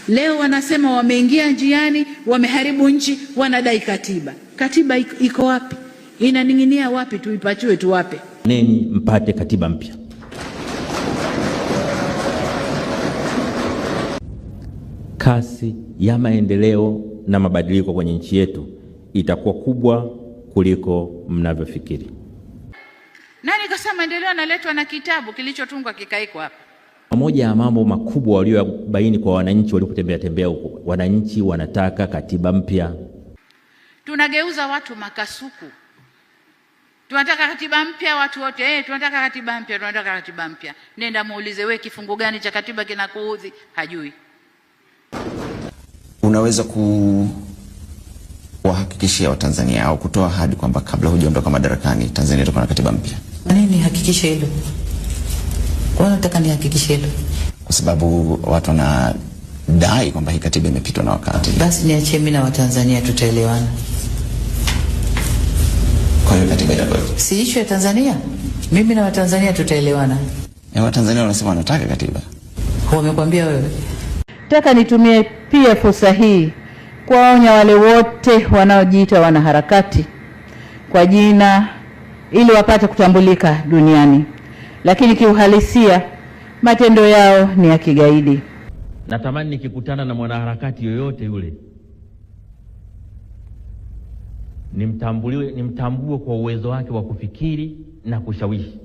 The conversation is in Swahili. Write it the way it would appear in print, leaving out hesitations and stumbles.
Leo wanasema wameingia njiani, wameharibu nchi, wanadai katiba. Katiba iko wapi? Inaning'inia wapi? Tuipachue tuwape. Neni mpate katiba mpya. Kasi ya maendeleo na mabadiliko kwenye nchi yetu itakuwa kubwa kuliko mnavyofikiri. Nani kasema maendeleo yanaletwa na kitabu kilichotungwa kikaiko hapa? Moja ya mambo makubwa waliobaini kwa wananchi walipotembea tembea huko, wananchi wanataka katiba mpya. Tunageuza watu makasuku. Tunataka katiba mpya watu wote, tunataka katiba mpya, tunataka katiba mpya. Nenda muulize wewe kifungu gani cha katiba kinakuudhi, hajui. Unaweza kuwahakikishia Watanzania au kutoa ahadi kwamba kabla hujaondoka madarakani Tanzania itakuwa na katiba mpya? Nini hakikisha hilo? Wanataka nihakikishe hilo? Kwa sababu watu wanadai kwamba hii katiba imepitwa na wakati. Basi niachie mimi na Watanzania tutaelewana. Kwa hiyo katiba itakuwa si issue ya Tanzania. Mimi na Watanzania tutaelewana. Watanzania wanasema wanataka katiba. Wamekwambia wewe? Nataka nitumie pia fursa hii kuwaonya wale wote wanaojiita wanaharakati kwa jina ili wapate kutambulika duniani, lakini kiuhalisia matendo yao ni ya kigaidi. Natamani nikikutana na mwanaharakati yoyote yule nimtambue kwa uwezo wake wa kufikiri na kushawishi.